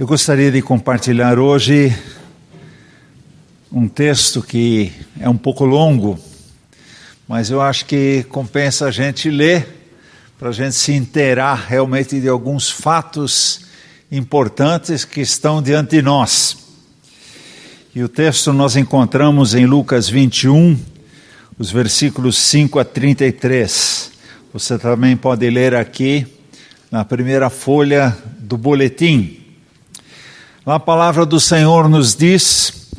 Eu gostaria de compartilhar hoje um texto que é um pouco longo, mas eu acho que compensa a gente ler, para a gente se inteirar realmente de alguns fatos importantes que estão diante de nós. E o texto nós encontramos em Lucas 21, os versículos 5 a 33. Você também pode ler aqui na primeira folha do boletim. Lá a palavra do Senhor nos diz: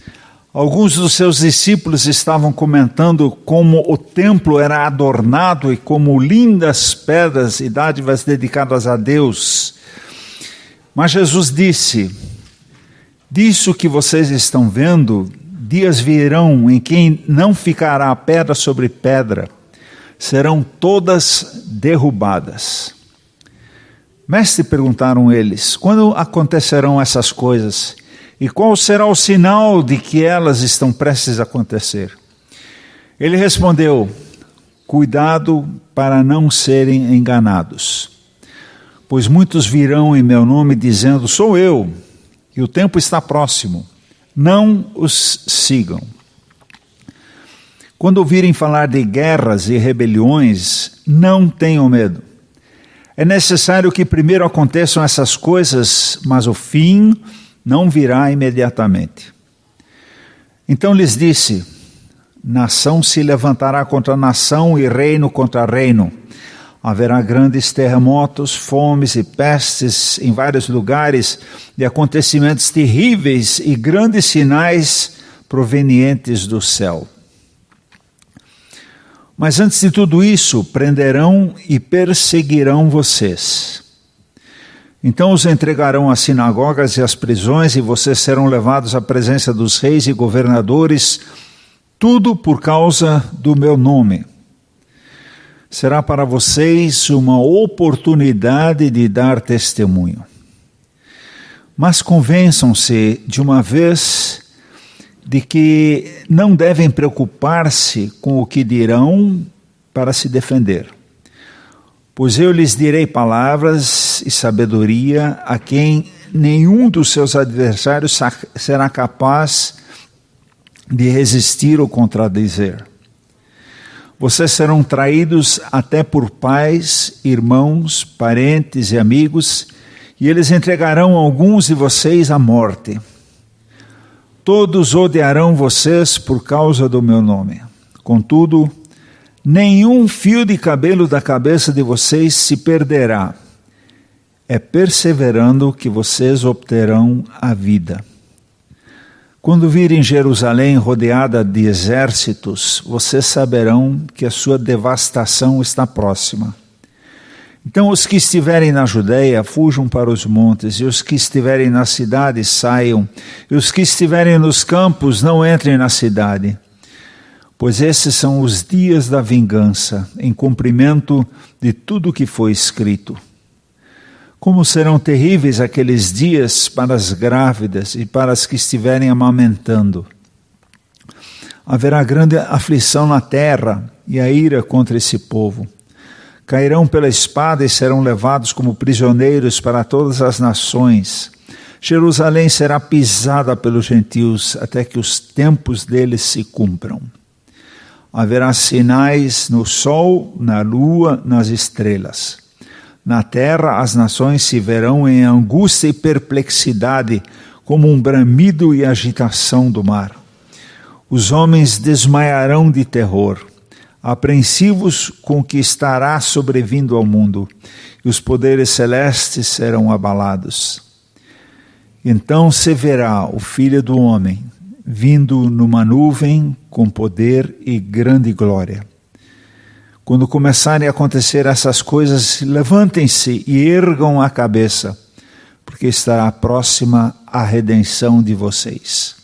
alguns dos seus discípulos estavam comentando como o templo era adornado e como lindas pedras e dádivas dedicadas a Deus. Mas Jesus disse: disso que vocês estão vendo, dias virão em que não ficará pedra sobre pedra, serão todas derrubadas. Mestre, perguntaram eles, quando acontecerão essas coisas? E qual será o sinal de que elas estão prestes a acontecer? Ele respondeu: cuidado para não serem enganados. Pois muitos virão em meu nome dizendo, sou eu, e o tempo está próximo. Não os sigam. Quando ouvirem falar de guerras e rebeliões, não tenham medo. É necessário que primeiro aconteçam essas coisas, mas o fim não virá imediatamente. Então lhes disse: nação se levantará contra nação e reino contra reino. Haverá grandes terremotos, fomes e pestes em vários lugares, e acontecimentos terríveis e grandes sinais provenientes do céu. Mas antes de tudo isso, prenderão e perseguirão vocês. Então os entregarão às sinagogas e às prisões, e vocês serão levados à presença dos reis e governadores, tudo por causa do meu nome. Será para vocês uma oportunidade de dar testemunho. Mas convençam-se de uma vez de que não devem preocupar-se com o que dirão para se defender. Pois eu lhes direi palavras e sabedoria a quem nenhum dos seus adversários será capaz de resistir ou contradizer. Vocês serão traídos até por pais, irmãos, parentes e amigos, e eles entregarão alguns de vocês à morte. Todos odiarão vocês por causa do meu nome. Contudo, nenhum fio de cabelo da cabeça de vocês se perderá. É perseverando que vocês obterão a vida. Quando virem Jerusalém rodeada de exércitos, vocês saberão que a sua devastação está próxima. Então os que estiverem na Judeia, fujam para os montes, e os que estiverem na cidade, saiam, e os que estiverem nos campos, não entrem na cidade. Pois esses são os dias da vingança, em cumprimento de tudo o que foi escrito. Como serão terríveis aqueles dias para as grávidas e para as que estiverem amamentando. Haverá grande aflição na terra e a ira contra esse povo. Cairão pela espada e serão levados como prisioneiros para todas as nações. Jerusalém será pisada pelos gentios até que os tempos deles se cumpram. Haverá sinais no sol, na lua, nas estrelas. Na terra as nações se verão em angústia e perplexidade, como um bramido e agitação do mar. Os homens desmaiarão de terror, apreensivos com o que estará sobrevindo ao mundo, e os poderes celestes serão abalados. Então se verá o Filho do Homem, vindo numa nuvem com poder e grande glória. Quando começarem a acontecer essas coisas, levantem-se e ergam a cabeça, porque estará próxima a redenção de vocês.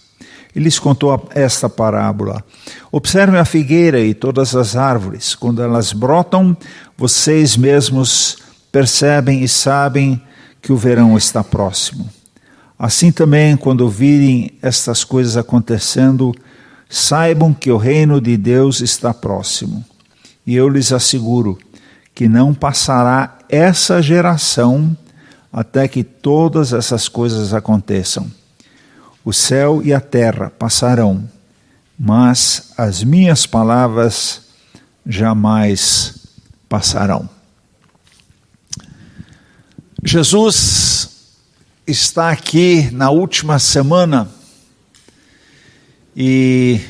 Ele lhes contou esta parábola. Observem a figueira e todas as árvores. Quando elas brotam, vocês mesmos percebem e sabem que o verão está próximo. Assim também, quando virem estas coisas acontecendo, saibam que o reino de Deus está próximo. E eu lhes asseguro que não passará essa geração até que todas essas coisas aconteçam. O céu e a terra passarão, mas as minhas palavras jamais passarão. Jesus está aqui na última semana e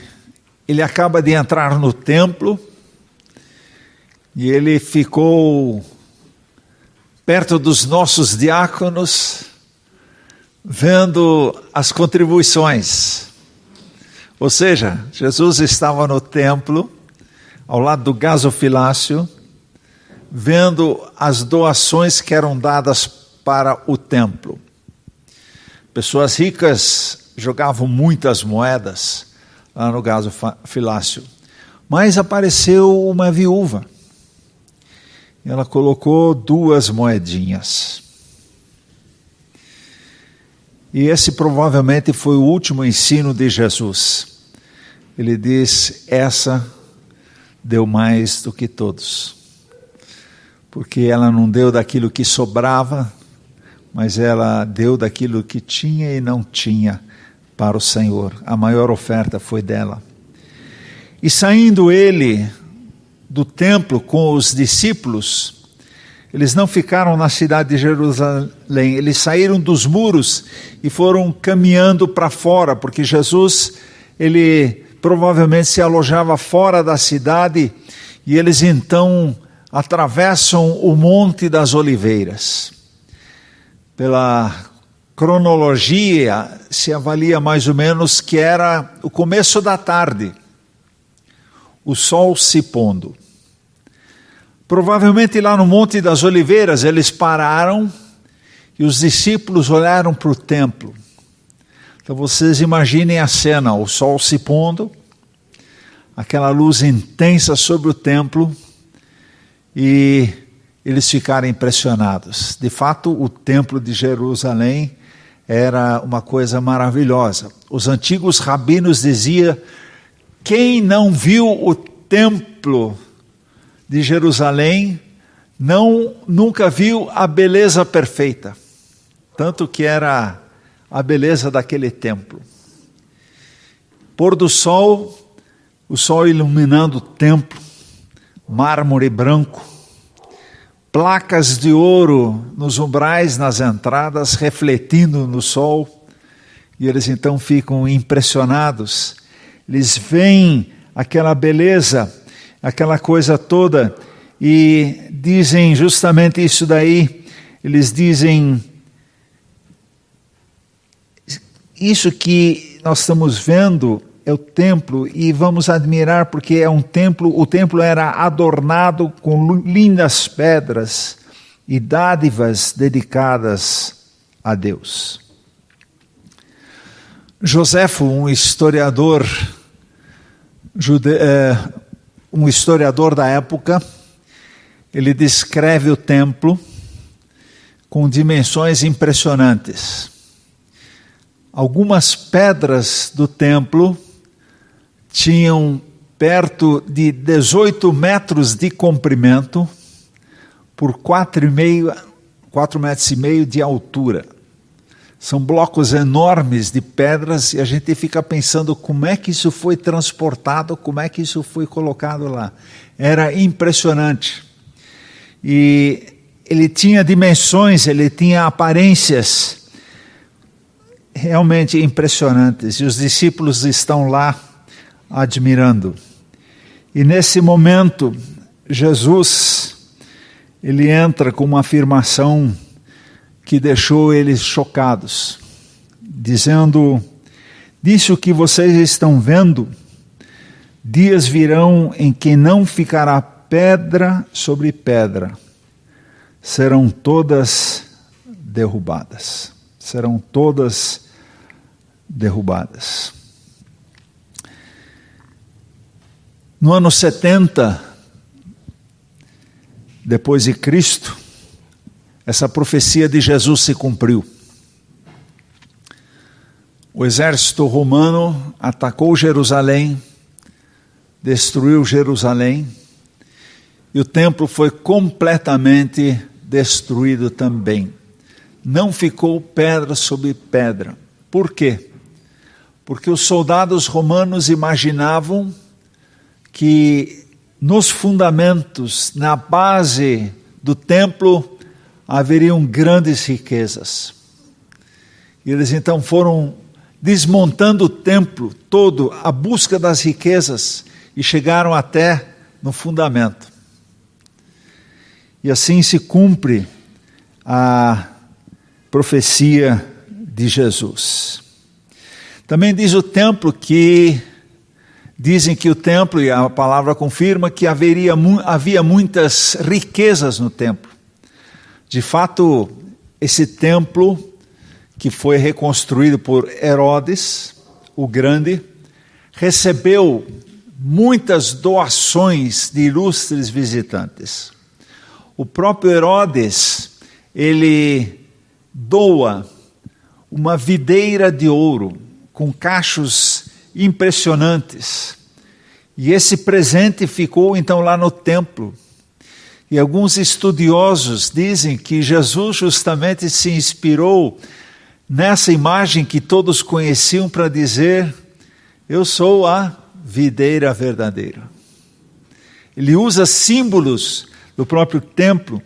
ele acaba de entrar no templo e ele ficou perto dos nossos diáconos, vendo as contribuições. Ou seja, Jesus estava no templo, ao lado do gasofilácio, vendo as doações que eram dadas para o templo. Pessoas ricas jogavam muitas moedas lá no gasofilácio, mas apareceu uma viúva. Ela colocou 2 moedinhas. E esse provavelmente foi o último ensino de Jesus. Ele diz: essa deu mais do que todos. Porque ela não deu daquilo que sobrava, mas ela deu daquilo que tinha e não tinha para o Senhor. A maior oferta foi dela. E saindo ele do templo com os discípulos, eles não ficaram na cidade de Jerusalém, eles saíram dos muros e foram caminhando para fora, porque Jesus, ele provavelmente se alojava fora da cidade, e eles então atravessam o Monte das Oliveiras. Pela cronologia, se avalia mais ou menos que era o começo da tarde, o sol se pondo. Provavelmente lá no Monte das Oliveiras eles pararam e os discípulos olharam para o templo. Então vocês imaginem a cena, o sol se pondo, aquela luz intensa sobre o templo, e eles ficaram impressionados. De fato, o templo de Jerusalém era uma coisa maravilhosa. Os antigos rabinos diziam: quem não viu o templo de Jerusalém nunca viu a beleza perfeita. Tanto que era a beleza daquele templo. Pôr do sol, o sol iluminando o templo, mármore branco, placas de ouro nos umbrais, nas entradas, refletindo no sol, e eles então ficam impressionados. Eles veem aquela beleza, aquela coisa toda, e dizem justamente isso daí. Eles dizem: isso que nós estamos vendo é o templo, e vamos admirar porque é um templo. O templo era adornado com lindas pedras e dádivas dedicadas a Deus. Joséfo, um historiador da época, ele descreve o templo com dimensões impressionantes. Algumas pedras do templo tinham perto de 18 metros de comprimento por 4,5 metros de altura. São blocos enormes de pedras, e a gente fica pensando como é que isso foi transportado, como é que isso foi colocado lá. Era impressionante. E ele tinha dimensões, ele tinha aparências realmente impressionantes. E os discípulos estão lá admirando. E nesse momento, Jesus, ele entra com uma afirmação que deixou eles chocados, dizendo: disso que vocês estão vendo, dias virão em que não ficará pedra sobre pedra, serão todas derrubadas. Serão todas derrubadas. No ano 70, depois de Cristo, essa profecia de Jesus se cumpriu. O exército romano atacou Jerusalém, destruiu Jerusalém, e o templo foi completamente destruído também. não ficou pedra sobre pedra. Por quê? Porque os soldados romanos imaginavam que nos fundamentos, na base do templo, haveriam grandes riquezas. E eles então foram desmontando o templo todo à busca das riquezas e chegaram até no fundamento. E assim se cumpre a profecia de Jesus. Também diz o templo que, dizem que o templo, e a palavra confirma, que havia muitas riquezas no templo. De fato, esse templo, que foi reconstruído por Herodes, o Grande, recebeu muitas doações de ilustres visitantes. O próprio Herodes, ele doa uma videira de ouro com cachos impressionantes. E esse presente ficou então lá no templo. E alguns estudiosos dizem que Jesus justamente se inspirou nessa imagem que todos conheciam para dizer: eu sou a videira verdadeira. Ele usa símbolos do próprio templo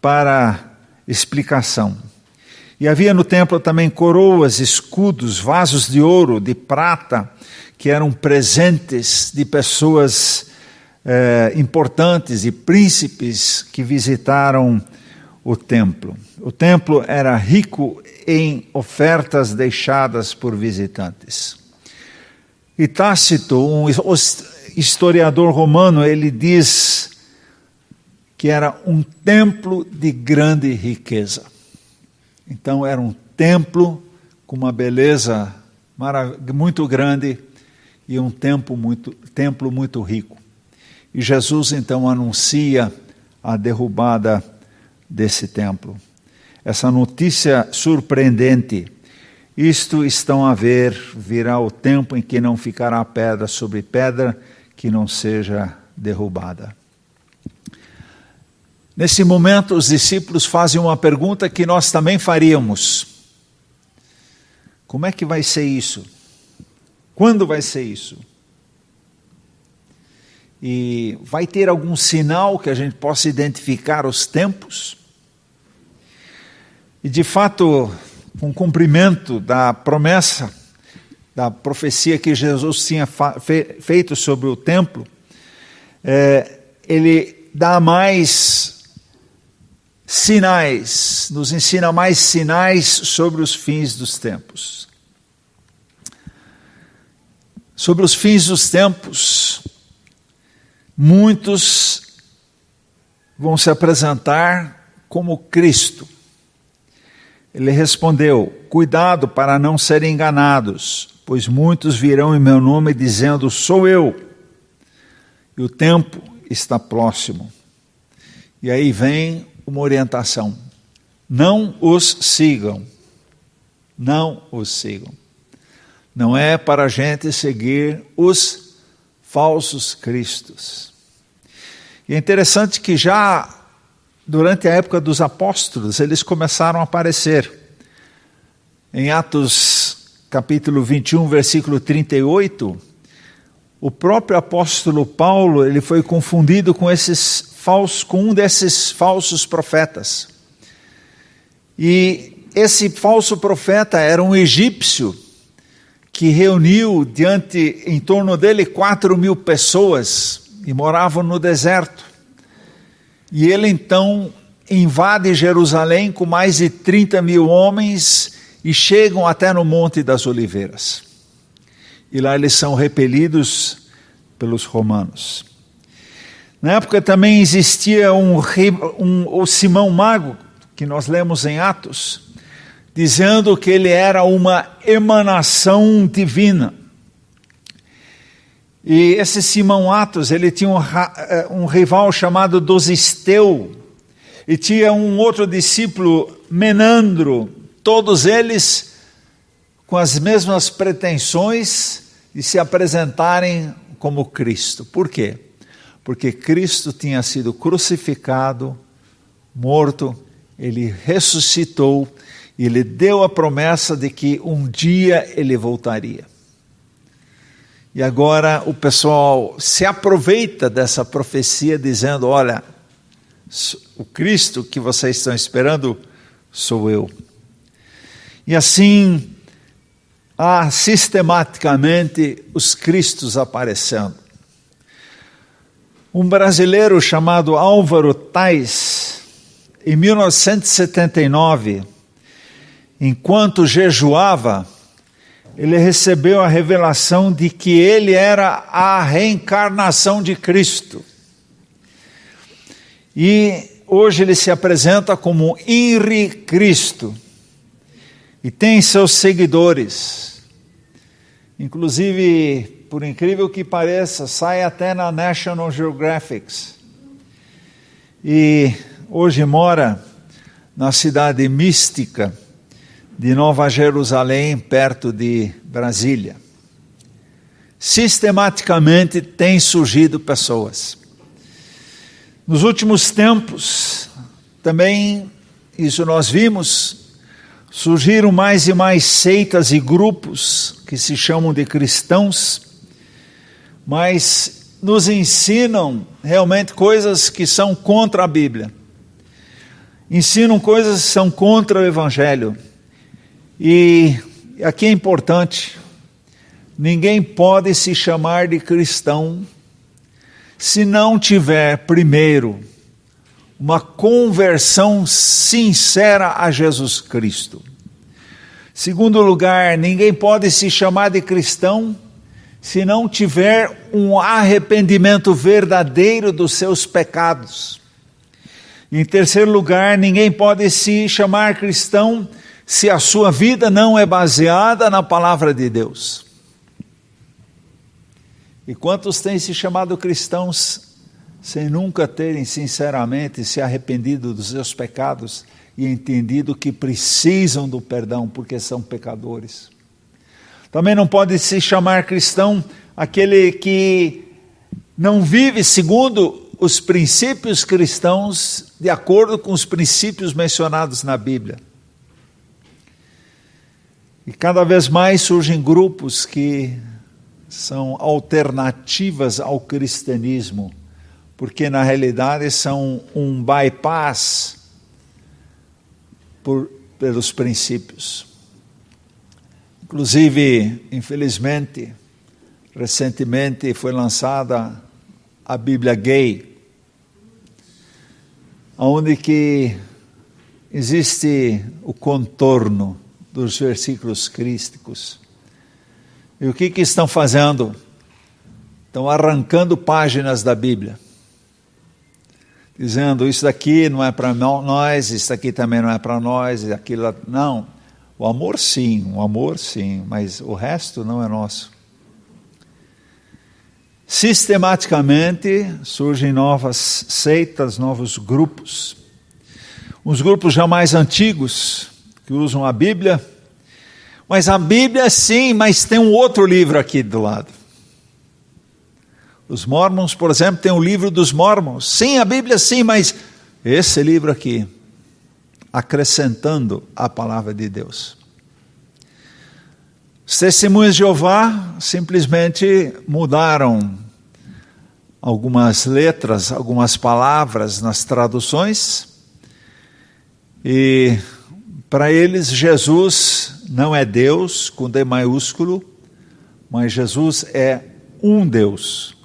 para explicação. E havia no templo também coroas, escudos, vasos de ouro, de prata, que eram presentes de pessoas importantes e príncipes que visitaram o templo. O templo era rico em ofertas deixadas por visitantes. E Tácito, um historiador romano, ele diz que era um templo de grande riqueza. Então era um templo com uma beleza muito grande e um templo muito rico. E Jesus então anuncia a derrubada desse templo. Essa notícia surpreendente: isto estão a ver, virá o tempo em que não ficará pedra sobre pedra que não seja derrubada. Nesse momento, os discípulos fazem uma pergunta que nós também faríamos: como é que vai ser isso? Quando vai ser isso? E vai ter algum sinal que a gente possa identificar os tempos? E de fato, com o cumprimento da promessa, da profecia que Jesus tinha feito sobre o templo, ele dá mais sinais, nos ensina mais sinais sobre os fins dos tempos. Sobre os fins dos tempos, muitos vão se apresentar como Cristo. Ele respondeu: cuidado para não serem enganados, pois muitos virão em meu nome dizendo: sou eu, e o tempo está próximo. E aí vem uma orientação: não os sigam, não os sigam. Não é para a gente seguir os falsos cristos. E é interessante que já durante a época dos apóstolos, eles começaram a aparecer. Em Atos capítulo 21, versículo 38, o próprio apóstolo Paulo, ele foi confundido com um desses falsos profetas. E esse falso profeta era um egípcio que reuniu em torno dele 4.000 pessoas e moravam no deserto. E ele então invade Jerusalém com mais de 30.000 homens e chegam até no Monte das Oliveiras. E lá eles são repelidos pelos romanos. Na época também existia o Simão Mago, que nós lemos em Atos, dizendo que ele era uma emanação divina. E esse Simão Atos, ele tinha um rival chamado Dosisteu, e tinha um outro discípulo, Menandro, todos eles com as mesmas pretensões de se apresentarem como Cristo. Por quê? Porque Cristo tinha sido crucificado, morto Ele ressuscitou e Ele deu a promessa de que um dia Ele voltaria. E agora o pessoal se aproveita dessa profecia dizendo, olha, o Cristo que vocês estão esperando sou eu. E assim, há sistematicamente os Cristos aparecendo. Um brasileiro chamado Álvaro Tais, em 1979, enquanto jejuava, ele recebeu a revelação de que ele era a reencarnação de Cristo. E hoje ele se apresenta como Henri Cristo. E tem seus seguidores. Inclusive, por incrível que pareça, sai até na National Geographic. E hoje mora na cidade mística de Nova Jerusalém, perto de Brasília. Sistematicamente tem surgido pessoas. Nos últimos tempos, também, isso nós vimos, surgiram mais e mais seitas e grupos que se chamam de cristãos, mas nos ensinam realmente coisas que são contra a Bíblia. Ensinam coisas que são contra o Evangelho. E aqui é importante, ninguém pode se chamar de cristão se não tiver primeiro uma conversão sincera a Jesus Cristo. Segundo lugar, ninguém pode se chamar de cristão se não tiver um arrependimento verdadeiro dos seus pecados. Em terceiro lugar, ninguém pode se chamar cristão se a sua vida não é baseada na palavra de Deus. E quantos têm se chamado cristãos sem nunca terem sinceramente se arrependido dos seus pecados e entendido que precisam do perdão porque são pecadores? Também não pode se chamar cristão aquele que não vive segundo os princípios cristãos de acordo com os princípios mencionados na Bíblia. E cada vez mais surgem grupos que são alternativas ao cristianismo, porque na realidade são um bypass pelos princípios. Inclusive, infelizmente, recentemente foi lançada a Bíblia Gay, onde que existe o contorno dos versículos crísticos. E o que estão fazendo? Estão arrancando páginas da Bíblia, dizendo, isso daqui não é para nós, isso daqui também não é para nós, aquilo não. O amor sim, mas o resto não é nosso. Sistematicamente surgem novas seitas, novos grupos. Uns grupos já mais antigos, que usam a Bíblia, mas a Bíblia sim, mas tem um outro livro aqui do lado. Os Mormons, por exemplo, tem o livro dos Mormons. Sim, a Bíblia sim, mas esse livro aqui, acrescentando a palavra de Deus. Os Testemunhas de Jeová simplesmente mudaram algumas letras, algumas palavras nas traduções, e para eles Jesus não é Deus com D maiúsculo, mas Jesus é um Deus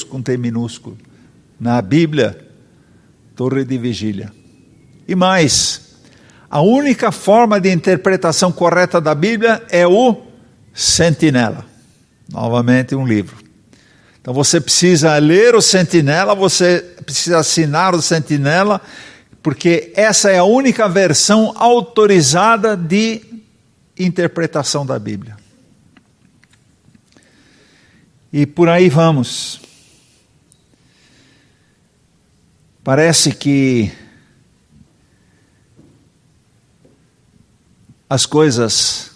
com T minúsculo. Na Bíblia, Torre de Vigília. E mais, a única forma de interpretação correta da Bíblia é o Sentinela. Novamente um livro. Então você precisa ler o Sentinela, você precisa assinar o Sentinela, porque essa é a única versão autorizada de interpretação da Bíblia. E por aí vamos. Parece que as coisas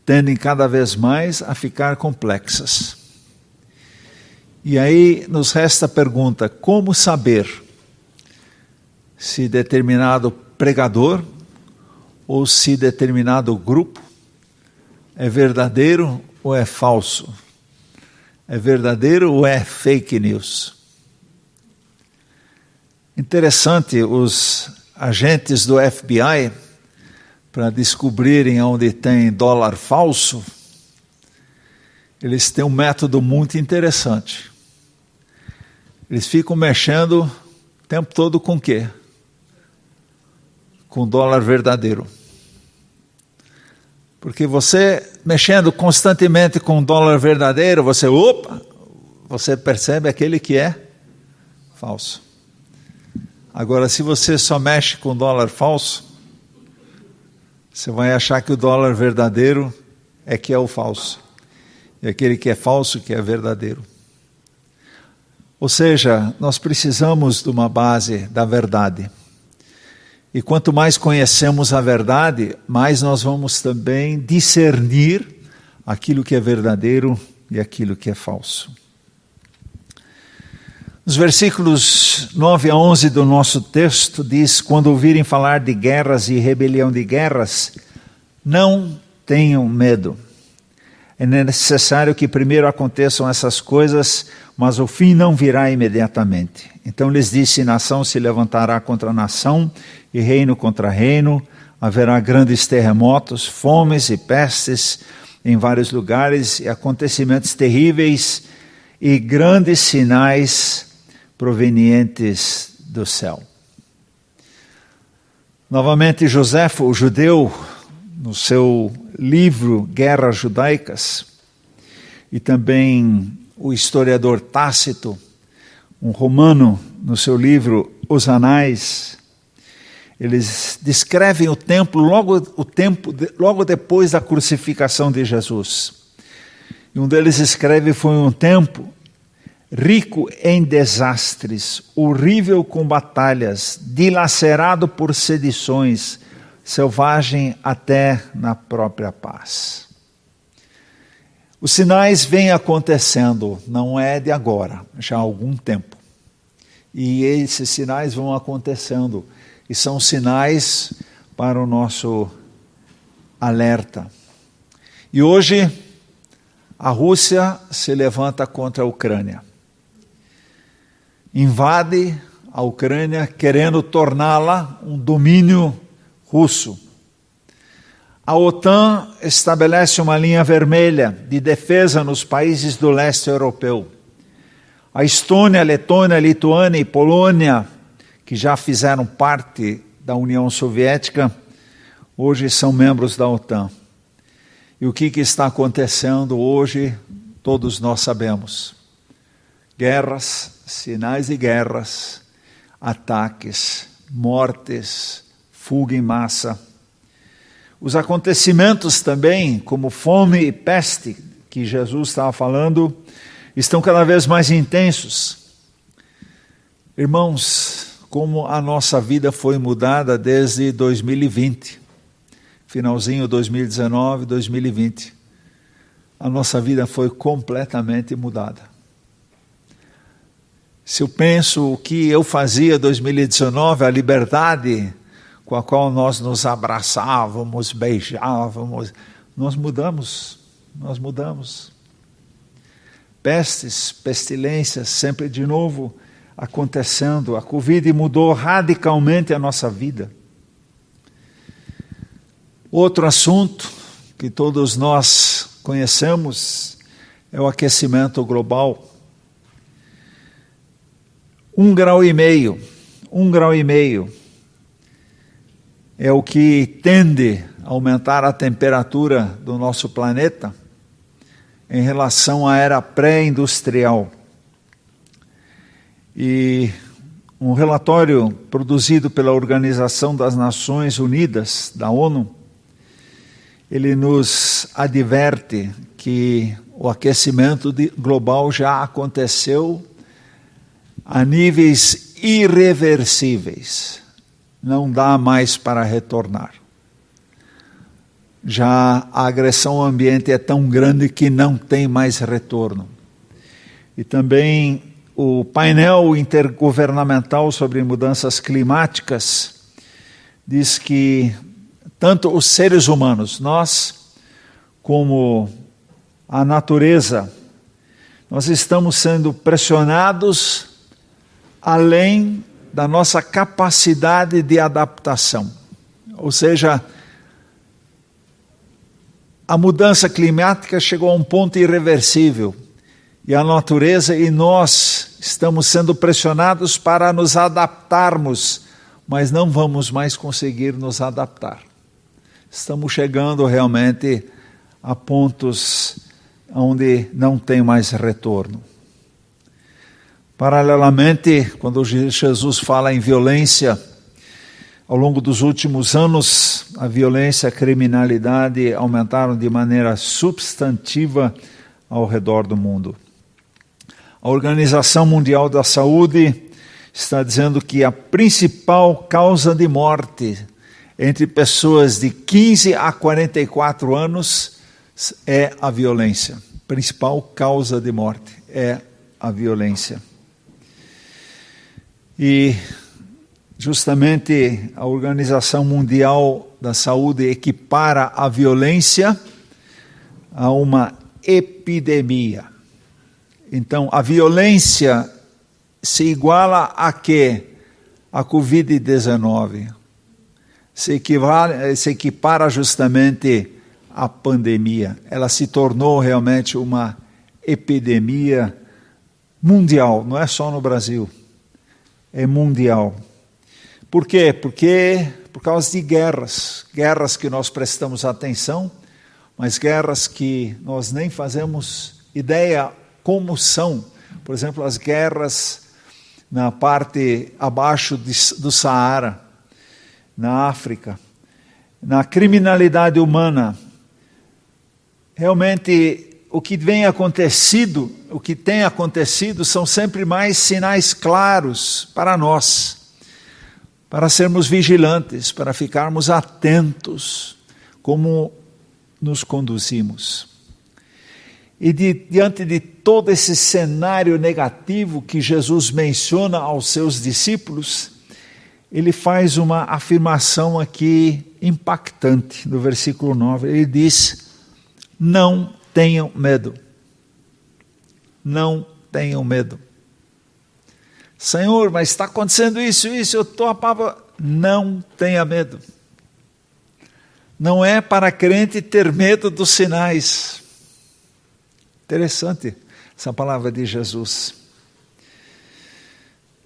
tendem cada vez mais a ficar complexas. E aí nos resta a pergunta, como saber se determinado pregador ou se determinado grupo é verdadeiro ou é falso. É verdadeiro ou é fake news? Interessante, os agentes do FBI, para descobrirem onde tem dólar falso, eles têm um método muito interessante. Eles ficam mexendo o tempo todo com o quê? Com dólar verdadeiro. Porque você, mexendo constantemente com dólar verdadeiro, você percebe aquele que é falso. Agora, se você só mexe com dólar falso, você vai achar que o dólar verdadeiro é que é o falso. E aquele que é falso que é verdadeiro. Ou seja, nós precisamos de uma base da verdade. E quanto mais conhecemos a verdade, mais nós vamos também discernir aquilo que é verdadeiro e aquilo que é falso. Nos versículos 9 a 11 do nosso texto diz: quando ouvirem falar de guerras e rebelião de guerras, não tenham medo. É necessário que primeiro aconteçam essas coisas, mas o fim não virá imediatamente. Então lhes disse: nação se levantará contra nação, e reino contra reino, haverá grandes terremotos, fomes e pestes em vários lugares, e acontecimentos terríveis e grandes sinais provenientes do céu. Novamente, Joséfo, o judeu, no seu livro Guerras Judaicas, e também o historiador Tácito, um romano, no seu livro Os Anais, eles descrevem o tempo logo depois da crucificação de Jesus. E um deles escreve: foi um tempo rico em desastres, horrível com batalhas, dilacerado por sedições, selvagem até na própria paz. Os sinais vêm acontecendo, não é de agora, já há algum tempo. E esses sinais vão acontecendo, e são sinais para o nosso alerta. E hoje, a Rússia se levanta contra a Ucrânia. Invade a Ucrânia, querendo torná-la um domínio russo. A OTAN estabelece uma linha vermelha de defesa nos países do leste europeu. A Estônia, Letônia, Lituânia e Polônia, que já fizeram parte da União Soviética, hoje são membros da OTAN. E o que está acontecendo hoje, todos nós sabemos. Guerras, sinais de guerras, ataques, mortes, fuga em massa. Os acontecimentos também, como fome e peste, que Jesus estava falando, estão cada vez mais intensos. Irmãos, como a nossa vida foi mudada desde 2020, finalzinho 2019, 2020. A nossa vida foi completamente mudada. Se eu penso o que eu fazia em 2019, a liberdade com a qual nós nos abraçávamos, beijávamos, nós mudamos. Pestes, pestilências, sempre de novo acontecendo. A Covid mudou radicalmente a nossa vida. Outro assunto que todos nós conhecemos é o aquecimento global. 1,5 graus é o que tende a aumentar a temperatura do nosso planeta em relação à era pré-industrial. E um relatório produzido pela Organização das Nações Unidas, da ONU, ele nos adverte que o aquecimento global já aconteceu a níveis irreversíveis. Não dá mais para retornar. Já a agressão ao ambiente é tão grande que não tem mais retorno. E também o painel intergovernamental sobre mudanças climáticas diz que tanto os seres humanos, nós, como a natureza, nós estamos sendo pressionados além da nossa capacidade de adaptação. Ou seja, a mudança climática chegou a um ponto irreversível. E a natureza e nós estamos sendo pressionados para nos adaptarmos, mas não vamos mais conseguir nos adaptar. Estamos chegando realmente a pontos onde não tem mais retorno. Paralelamente, quando Jesus fala em violência, ao longo dos últimos anos, a violência e a criminalidade aumentaram de maneira substantiva ao redor do mundo. A Organização Mundial da Saúde está dizendo que a principal causa de morte entre pessoas de 15 a 44 anos é a violência. A principal causa de morte é a violência. E justamente a Organização Mundial da Saúde equipara a violência a uma epidemia. Então, a violência se iguala a quê? A Covid-19. Se equipara justamente à pandemia. Ela se tornou realmente uma epidemia mundial, não é só no Brasil, é mundial. Por quê? Porque por causa de guerras que nós prestamos atenção, mas guerras que nós nem fazemos ideia como são. Por exemplo, as guerras na parte abaixo do Saara, na África, na criminalidade humana. Realmente, o que tem acontecido são sempre mais sinais claros para nós, para sermos vigilantes, para ficarmos atentos como nos conduzimos. E diante de todo esse cenário negativo que Jesus menciona aos seus discípulos, ele faz uma afirmação aqui impactante, no versículo 9. Ele diz: não tenham medo. Não tenham medo. Senhor, mas está acontecendo isso, eu estou apavorado. Não tenha medo. Não é para crente ter medo dos sinais. Interessante essa palavra de Jesus.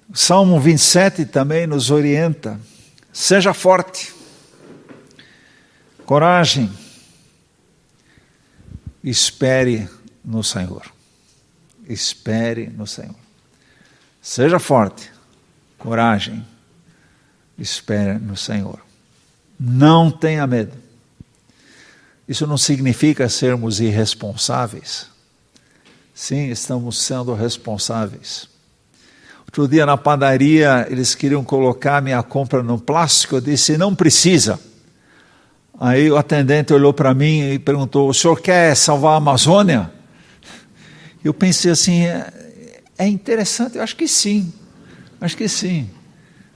O Salmo 27 também nos orienta. Seja forte, coragem, espere no Senhor. Espere no Senhor. Seja forte, coragem, espere no Senhor. Não tenha medo. Isso não significa sermos irresponsáveis. Sim, estamos sendo responsáveis. Outro dia na padaria, eles queriam colocar minha compra no plástico, eu disse, não precisa. Aí o atendente olhou para mim e perguntou, o senhor quer salvar a Amazônia? Eu pensei assim, é interessante, eu acho que sim,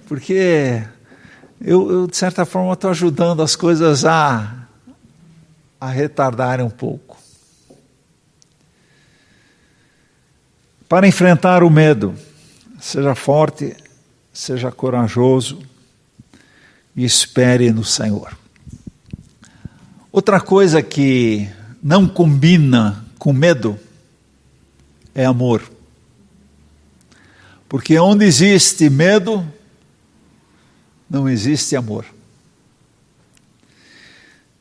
porque eu de certa forma estou ajudando as coisas a retardarem um pouco. Para enfrentar o medo, seja forte, seja corajoso e espere no Senhor. Outra coisa que não combina com medo é amor. Porque onde existe medo, não existe amor.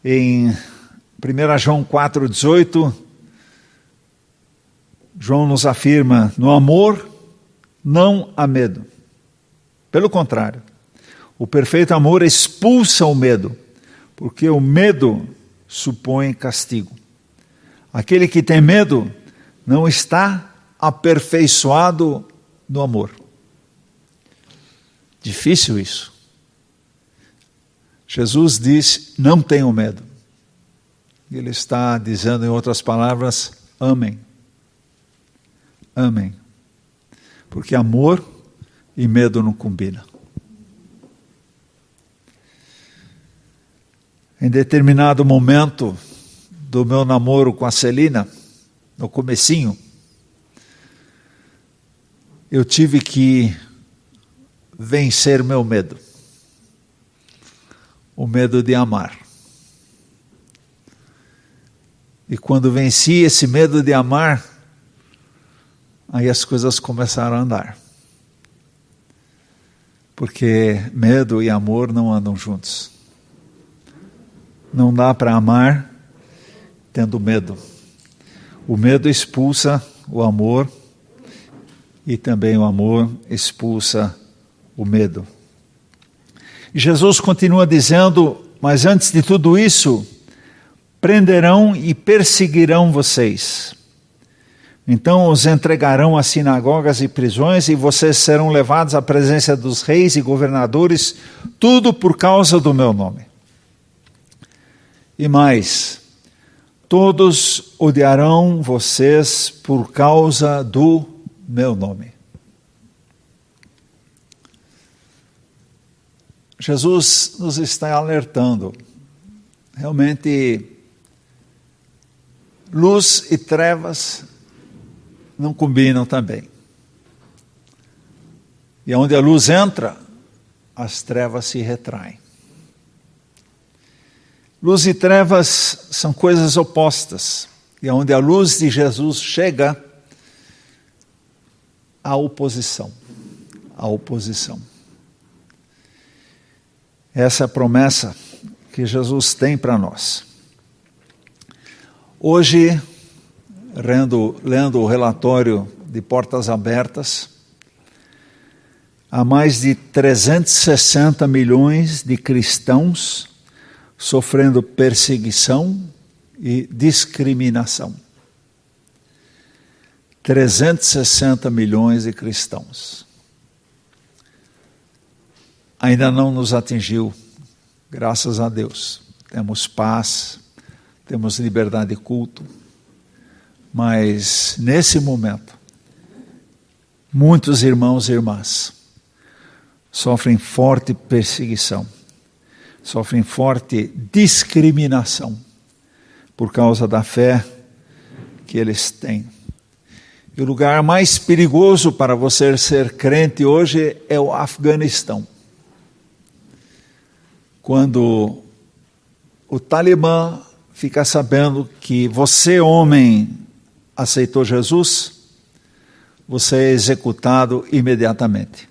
Em 1 João 4,18, João nos afirma, no amor não há medo. Pelo contrário, o perfeito amor expulsa o medo, porque o medo supõe castigo. Aquele que tem medo não está aperfeiçoado no amor. Difícil isso. Jesus diz, não tenham medo. Ele está dizendo, em outras palavras, amem. Amem. Porque amor e medo não combinam. Em determinado momento do meu namoro com a Celina, no comecinho, eu tive que vencer meu medo. O medo de amar. E quando venci esse medo de amar, aí as coisas começaram a andar. Porque medo e amor não andam juntos. Não dá para amar tendo medo. O medo expulsa o amor e também o amor expulsa o medo. E Jesus continua dizendo, mas antes de tudo isso, prenderão e perseguirão vocês. Então os entregarão às sinagogas e prisões e vocês serão levados à presença dos reis e governadores, tudo por causa do meu nome. E mais, todos odiarão vocês por causa do meu nome. Jesus nos está alertando. Realmente, luz e trevas não combinam também. E onde a luz entra, as trevas se retraem. Luz e trevas são coisas opostas. E onde a luz de Jesus chega, há oposição. Há oposição. Essa é a promessa que Jesus tem para nós. Hoje, lendo o relatório de Portas Abertas, há mais de 360 milhões de cristãos sofrendo perseguição e discriminação. 360 milhões de cristãos. Ainda não nos atingiu, graças a Deus. Temos paz, temos liberdade de culto, mas nesse momento, muitos irmãos e irmãs sofrem forte perseguição, sofrem forte discriminação por causa da fé que eles têm. E o lugar mais perigoso para você ser crente hoje é o Afeganistão. Quando o Talibã fica sabendo que você, homem, aceitou Jesus, você é executado imediatamente.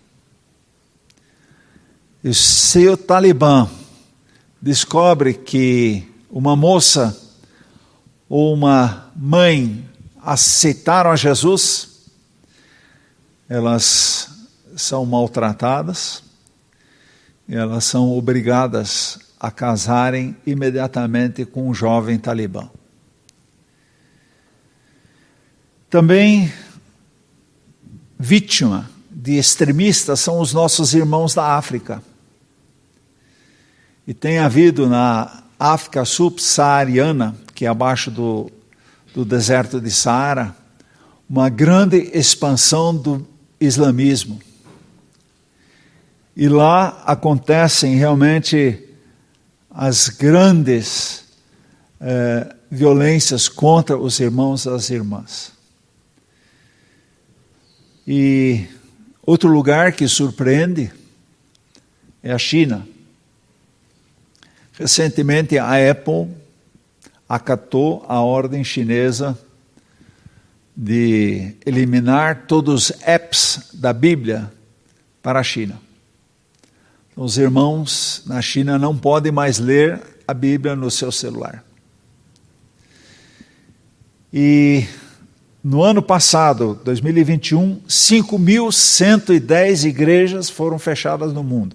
E se o Talibã descobre que uma moça ou uma mãe aceitaram a Jesus, elas são maltratadas, e elas são obrigadas a casarem imediatamente com um jovem talibã. Também vítima de extremistas são os nossos irmãos da África. E tem havido na África subsaariana, que é abaixo do deserto de Saara, uma grande expansão do islamismo. E lá acontecem realmente as grandes violências contra os irmãos e as irmãs. E outro lugar que surpreende é a China. Recentemente a Apple acatou a ordem chinesa de eliminar todos os apps da Bíblia para a China. Os irmãos na China não podem mais ler a Bíblia no seu celular. E no ano passado, 2021, 5.110 igrejas foram fechadas no mundo.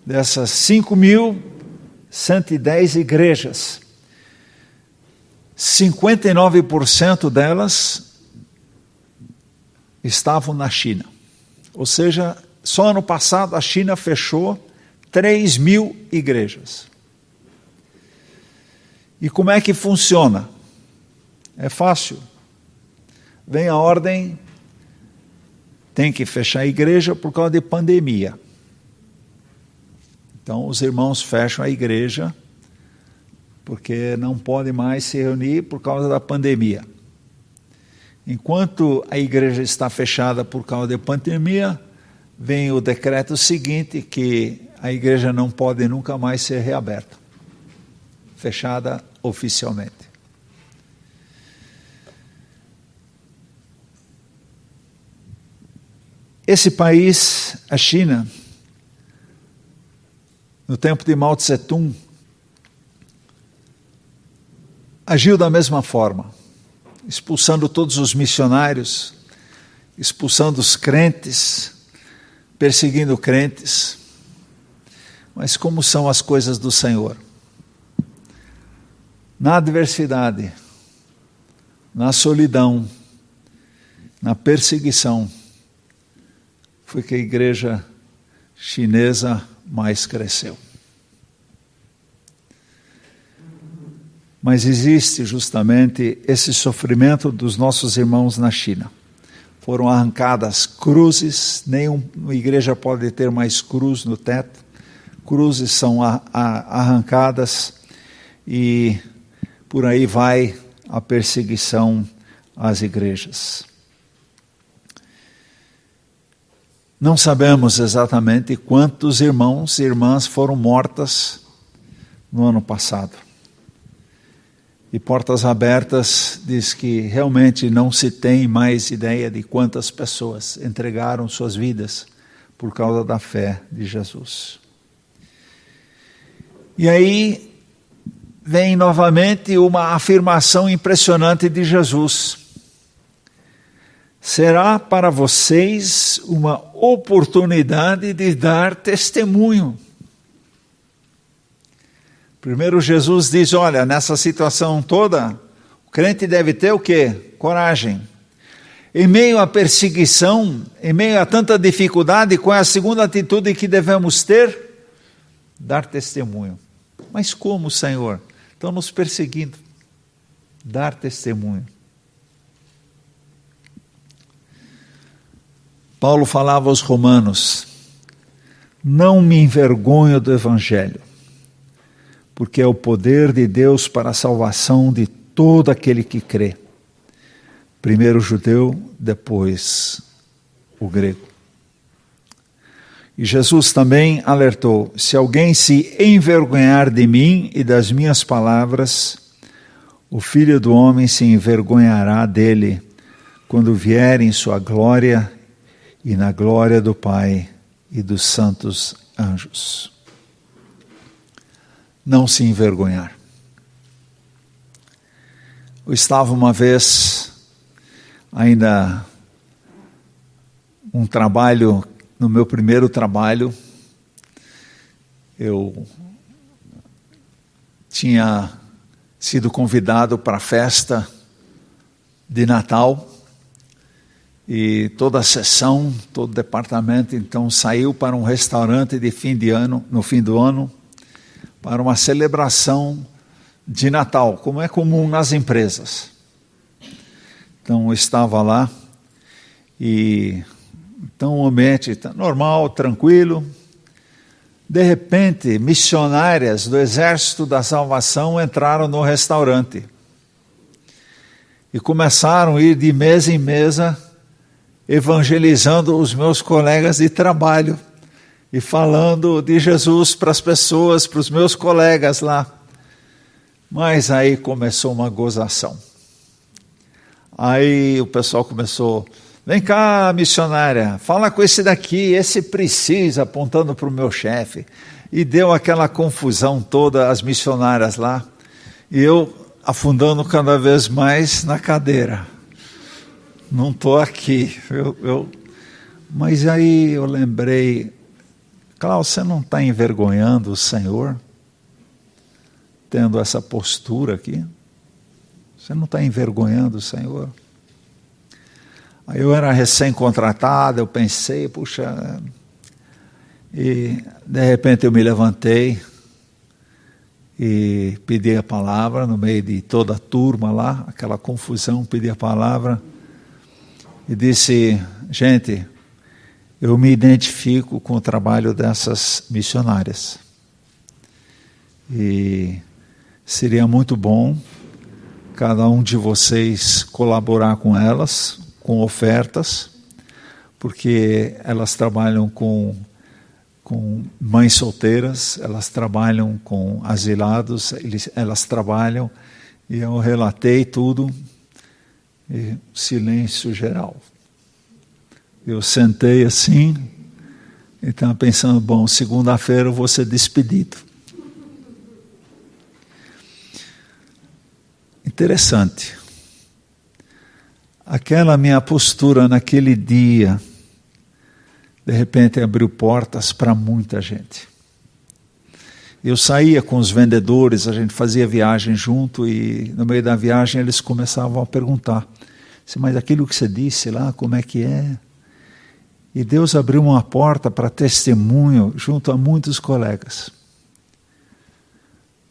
Dessas 5.110 igrejas, 59% delas estavam na China. Ou seja, só ano passado a China fechou 3.000 igrejas. E como é que funciona? É fácil. Vem a ordem tem que fechar a igreja por causa de pandemia. Então os irmãos fecham a igreja porque não podem mais se reunir por causa da pandemia. Enquanto a igreja está fechada por causa da pandemia, vem o decreto seguinte que a igreja não pode nunca mais ser reaberta, fechada oficialmente. Esse país, a China, no tempo de Mao Tse-tung, agiu da mesma forma, expulsando todos os missionários, expulsando os crentes, perseguindo crentes. Mas como são as coisas do Senhor? Na adversidade, na solidão, na perseguição, foi que a igreja chinesa mais cresceu. Mas existe justamente esse sofrimento dos nossos irmãos na China. Foram arrancadas cruzes, nenhuma igreja pode ter mais cruz no teto. Cruzes são arrancadas e por aí vai a perseguição às igrejas. Não sabemos exatamente quantos irmãos e irmãs foram mortas no ano passado. E Portas Abertas diz que realmente não se tem mais ideia de quantas pessoas entregaram suas vidas por causa da fé de Jesus. E aí vem novamente uma afirmação impressionante de Jesus. Será para vocês uma oportunidade de dar testemunho. Primeiro Jesus diz, olha, nessa situação toda, o crente deve ter o quê? Coragem. Em meio à perseguição, em meio a tanta dificuldade, qual é a segunda atitude que devemos ter? Dar testemunho. Mas como, Senhor? Estão nos perseguindo. Dar testemunho. Paulo falava aos romanos, não me envergonho do Evangelho, porque é o poder de Deus para a salvação de todo aquele que crê. Primeiro o judeu, depois o grego. E Jesus também alertou, se alguém se envergonhar de mim e das minhas palavras, o Filho do Homem se envergonhará dele, quando vier em sua glória e na glória do Pai e dos santos anjos. Não se envergonhar. Eu estava uma vez, ainda no meu primeiro trabalho, eu tinha sido convidado para a festa de Natal, e toda a sessão, todo o departamento, então, saiu para um restaurante de fim de ano, no fim do ano, para uma celebração de Natal, como é comum nas empresas. Então, eu estava lá, e então o ambiente está normal, tranquilo. De repente, missionárias do Exército da Salvação entraram no restaurante e começaram a ir de mesa em mesa, evangelizando os meus colegas de trabalho e falando de Jesus para as pessoas, para os meus colegas lá. Mas aí começou uma gozação. Aí o pessoal começou, vem cá, missionária, fala com esse daqui, esse precisa, apontando para o meu chefe. E deu aquela confusão toda, as missionárias lá, e eu afundando cada vez mais na cadeira. Não estou aqui. Mas aí eu lembrei, Cláudio, você não está envergonhando o Senhor? Tendo essa postura aqui? Você não está envergonhando o Senhor? Aí eu era recém-contratado, eu pensei, puxa... E de repente eu me levantei e pedi a palavra no meio de toda a turma lá, aquela confusão, pedi a palavra e disse, gente, eu me identifico com o trabalho dessas missionárias. E seria muito bom cada um de vocês colaborar com elas, com ofertas, porque elas trabalham com mães solteiras, elas trabalham com asilados, elas trabalham, e eu relatei tudo, e silêncio geral. Eu sentei assim, e estava pensando, bom, segunda-feira eu vou ser despedido. Interessante. Aquela minha postura naquele dia, de repente abriu portas para muita gente. Eu saía com os vendedores, a gente fazia viagem junto e no meio da viagem eles começavam a perguntar, mas aquilo que você disse lá, como é que é? E Deus abriu uma porta para testemunho junto a muitos colegas.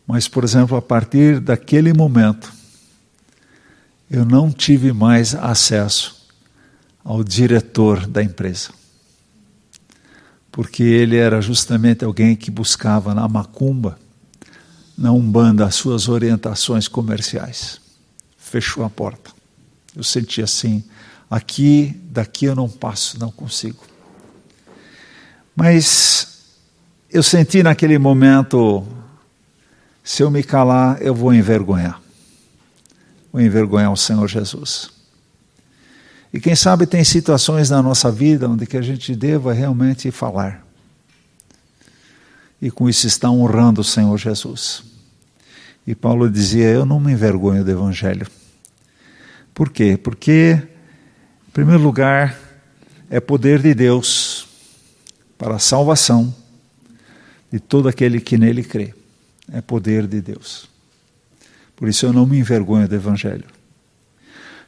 Mas, por exemplo, a partir daquele momento, eu não tive mais acesso ao diretor da empresa. Porque ele era justamente alguém que buscava na macumba, na umbanda, as suas orientações comerciais. Fechou a porta. Eu senti assim, daqui eu não passo, não consigo. Mas eu senti naquele momento, se eu me calar, eu vou envergonhar. Vou envergonhar o Senhor Jesus. E quem sabe tem situações na nossa vida onde que a gente deva realmente falar. E com isso está honrando o Senhor Jesus. E Paulo dizia, eu não me envergonho do Evangelho. Por quê? Porque, em primeiro lugar, é poder de Deus para a salvação de todo aquele que nele crê. É poder de Deus. Por isso eu não me envergonho do Evangelho.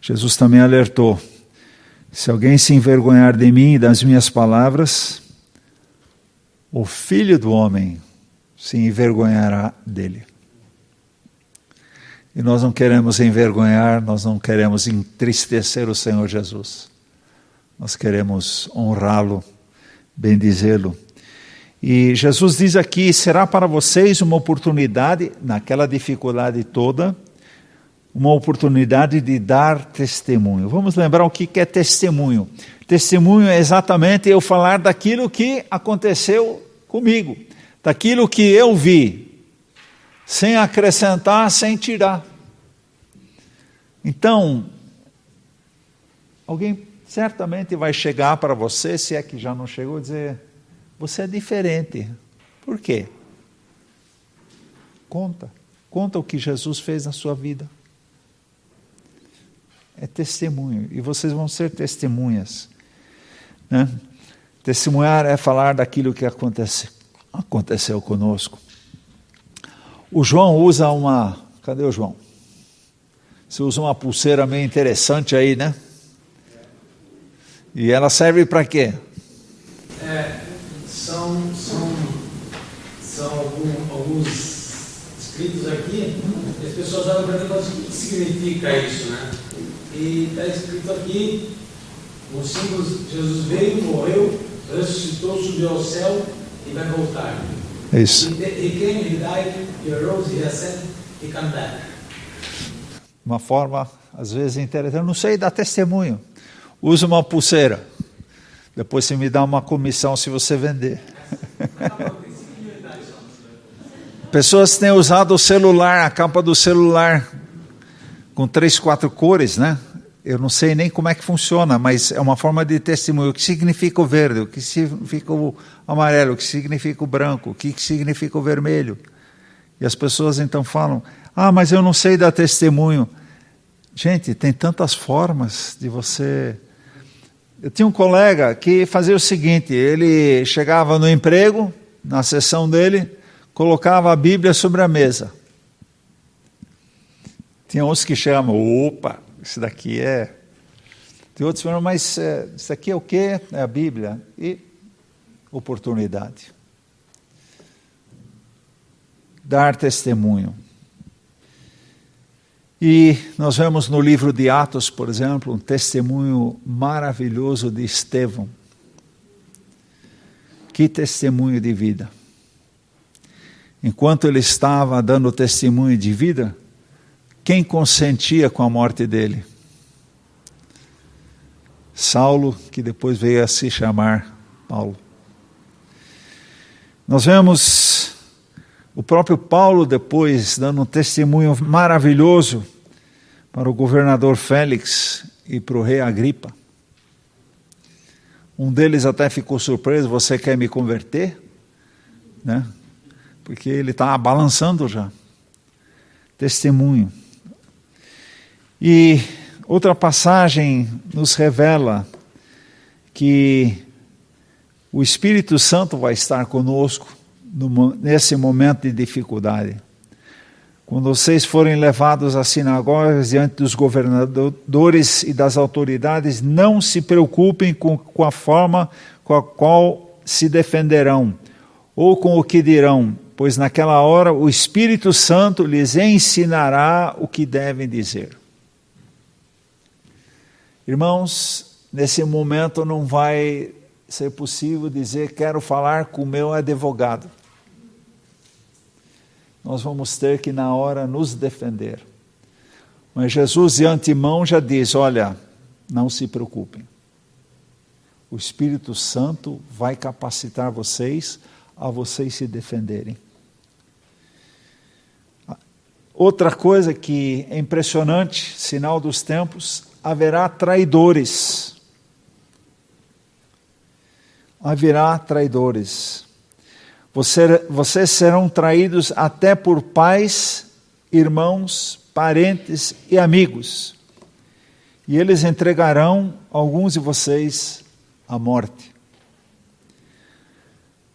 Jesus também alertou, se alguém se envergonhar de mim e das minhas palavras, o Filho do Homem se envergonhará dele. E nós não queremos envergonhar, nós não queremos entristecer o Senhor Jesus. Nós queremos honrá-lo, bendizê-lo. E Jesus diz aqui, será para vocês uma oportunidade, naquela dificuldade toda, uma oportunidade de dar testemunho. Vamos lembrar o que é testemunho. Testemunho é exatamente eu falar daquilo que aconteceu comigo, daquilo que eu vi, sem acrescentar, sem tirar. Então, alguém certamente vai chegar para você, se é que já não chegou, e dizer, você é diferente. Por quê? Conta o que Jesus fez na sua vida. É testemunho, e vocês vão ser testemunhas. Né? Testemunhar é falar daquilo que aconteceu conosco. O João usa cadê o João? Você usa uma pulseira meio interessante aí, né? E ela serve para quê? São alguns escritos aqui, e as pessoas olham para mim e falam, o que significa isso, né? E está escrito aqui, o símbolo, Jesus veio, morreu, ressuscitou, subiu ao céu e vai voltar. É isso. He came, he died, he arose, he ascended, he came back. Uma forma, às vezes, interessante. Eu não sei dar testemunho. Usa uma pulseira. Depois você me dá uma comissão se você vender. Pessoas têm usado o celular, a capa do celular, com 3, 4 cores, né? Eu não sei nem como é que funciona, mas é uma forma de testemunho. O que significa o verde, o que significa o amarelo, o que significa o branco, o que significa o vermelho. E as pessoas então falam, mas eu não sei dar testemunho. Gente, tem tantas formas de você... Eu tinha um colega que fazia o seguinte, ele chegava no emprego, na sessão dele, colocava a Bíblia sobre a mesa. Tinha uns que chamam, opa, isso daqui é... Tem outros que falam, mas isso aqui é o quê? É a Bíblia. E oportunidade. Dar testemunho. E nós vemos no livro de Atos, por exemplo, um testemunho maravilhoso de Estevão. Que testemunho de vida! Enquanto ele estava dando testemunho de vida, quem consentia com a morte dele? Saulo, que depois veio a se chamar Paulo. Nós vemos o próprio Paulo depois dando um testemunho maravilhoso para o governador Félix e para o rei Agripa. Um deles até ficou surpreso: você quer me converter? Né? Porque ele está balançando já. Testemunho. E outra passagem nos revela que o Espírito Santo vai estar conosco nesse momento de dificuldade. Quando vocês forem levados às sinagogas diante dos governadores e das autoridades, não se preocupem com a forma com a qual se defenderão ou com o que dirão, pois naquela hora o Espírito Santo lhes ensinará o que devem dizer. Irmãos, nesse momento não vai ser possível dizer: quero falar com o meu advogado. Nós vamos ter que na hora nos defender. Mas Jesus de antemão já diz: olha, não se preocupem. O Espírito Santo vai capacitar vocês a vocês se defenderem. Outra coisa que é impressionante, sinal dos tempos: haverá traidores. Haverá traidores. Vocês serão traídos até por pais, irmãos, parentes e amigos. E eles entregarão alguns de vocês à morte.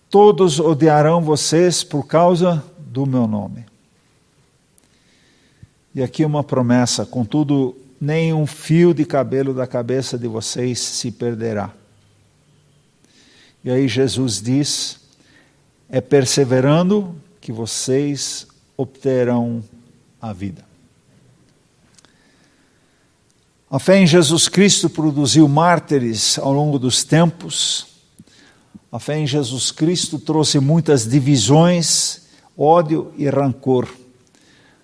Todos odiarão vocês por causa do meu nome. E aqui uma promessa: contudo, nem um fio de cabelo da cabeça de vocês se perderá. E aí Jesus diz: é perseverando que vocês obterão a vida. A fé em Jesus Cristo produziu mártires ao longo dos tempos. A fé em Jesus Cristo trouxe muitas divisões, ódio e rancor,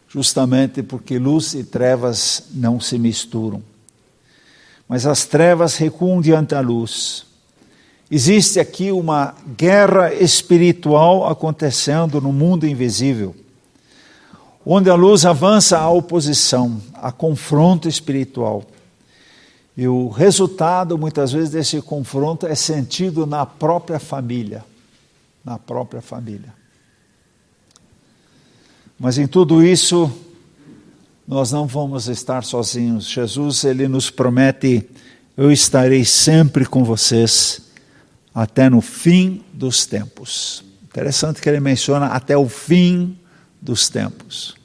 justamente porque luz e trevas não se misturam. Mas as trevas recuam diante da luz. Existe aqui uma guerra espiritual acontecendo no mundo invisível, onde a luz avança à oposição, a confronto espiritual. E o resultado, muitas vezes, desse confronto é sentido na própria família. Na própria família. Mas em tudo isso, nós não vamos estar sozinhos. Jesus, ele nos promete: eu estarei sempre com vocês até no fim dos tempos. Interessante que ele menciona até o fim dos tempos.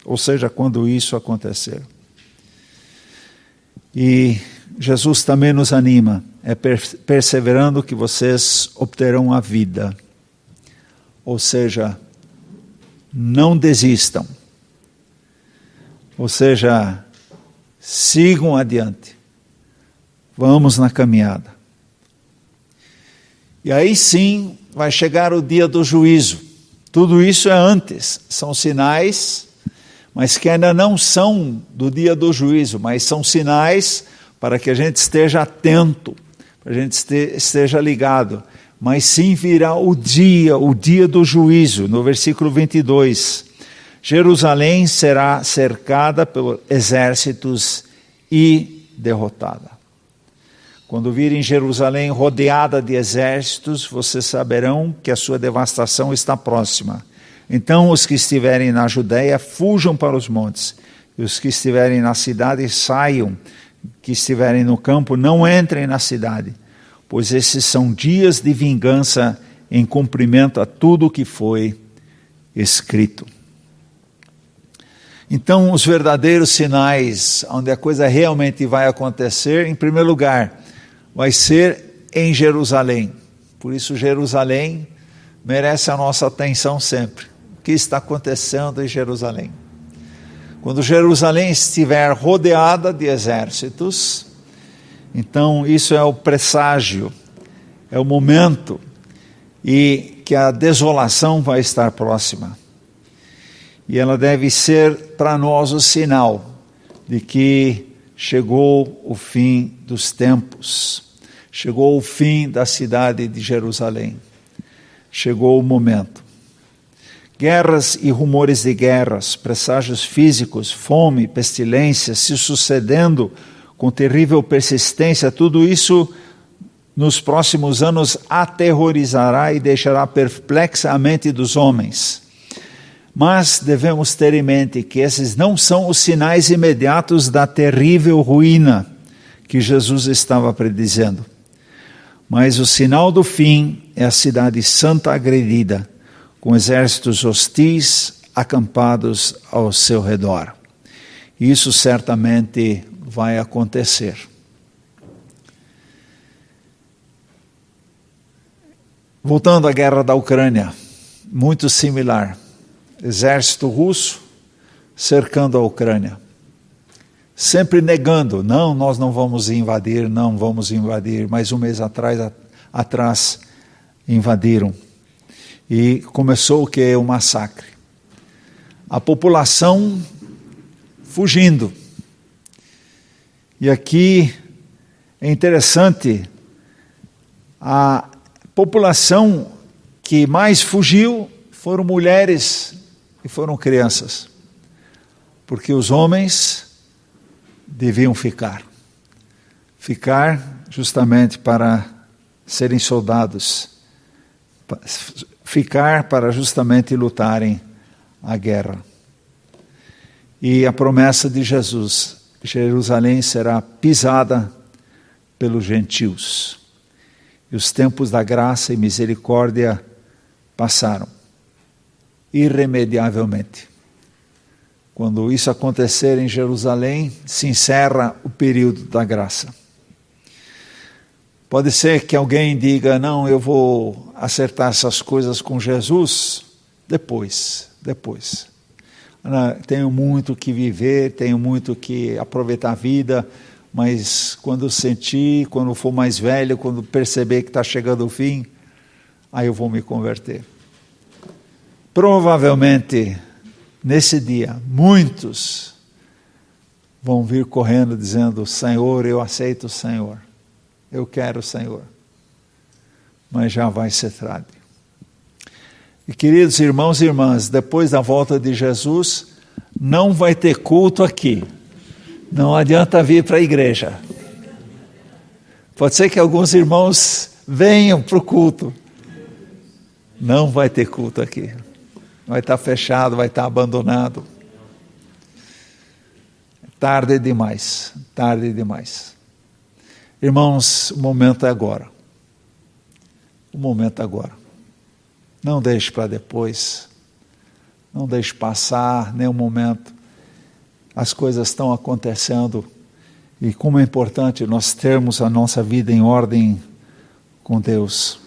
Ou seja, quando isso acontecer. E Jesus também nos anima: é perseverando que vocês obterão a vida. Ou seja, não desistam. Ou seja, sigam adiante. Vamos na caminhada. E aí sim vai chegar o dia do juízo. Tudo isso é antes, são sinais, mas que ainda não são do dia do juízo, mas são sinais para que a gente esteja atento, para a gente esteja ligado. Mas sim virá o dia do juízo. No versículo 22, Jerusalém será cercada pelos exércitos e derrotada. Quando virem Jerusalém rodeada de exércitos, vocês saberão que a sua devastação está próxima. Então os que estiverem na Judéia fujam para os montes, e os que estiverem na cidade saiam, que estiverem no campo não entrem na cidade, pois esses são dias de vingança em cumprimento a tudo o que foi escrito. Então, os verdadeiros sinais, onde a coisa realmente vai acontecer, em primeiro lugar, vai ser em Jerusalém. Por isso, Jerusalém merece a nossa atenção sempre. O que está acontecendo em Jerusalém? Quando Jerusalém estiver rodeada de exércitos, então isso é o presságio, é o momento. e que a desolação vai estar próxima. E ela deve ser para nós o sinal de que chegou o fim dos tempos, chegou o fim da cidade de Jerusalém, chegou o momento. Guerras e rumores de guerras, presságios físicos, fome, pestilências se sucedendo com terrível persistência, tudo isso nos próximos anos aterrorizará e deixará perplexa a mente dos homens. Mas devemos ter em mente que esses não são os sinais imediatos da terrível ruína que Jesus estava predizendo. Mas o sinal do fim é a cidade santa agredida, com exércitos hostis acampados ao seu redor. Isso certamente vai acontecer. Voltando à guerra da Ucrânia, muito similar. Exército russo cercando a Ucrânia. Sempre negando, não, nós não vamos invadir, não vamos invadir. Mas um mês atrás invadiram. E começou o que? O massacre. A população fugindo. E aqui é interessante, a população que mais fugiu foram mulheres e foram crianças, porque os homens deviam ficar justamente para serem soldados, ficar para justamente lutarem a guerra. E a promessa de Jesus, Jerusalém será pisada pelos gentios. E os tempos da graça e misericórdia passaram irremediavelmente. Quando isso acontecer em Jerusalém, se encerra o período da graça. Pode ser que alguém diga, não, eu vou acertar essas coisas com Jesus depois. Tenho muito que viver, tenho muito que aproveitar a vida, mas quando sentir, quando for mais velho, quando perceber que está chegando o fim, aí eu vou me converter. Provavelmente, nesse dia, muitos vão vir correndo dizendo, Senhor, eu aceito o Senhor, eu quero o Senhor, mas já vai ser tarde. E queridos irmãos e irmãs, depois da volta de Jesus, não vai ter culto aqui. Não adianta vir para a igreja. Pode ser que alguns irmãos venham para o culto. Não vai ter culto aqui. Vai estar fechado, vai estar abandonado. Tarde demais. Irmãos, o momento é agora. Não deixe para depois. Não deixe passar nenhum momento. As coisas estão acontecendo e como é importante nós termos a nossa vida em ordem com Deus.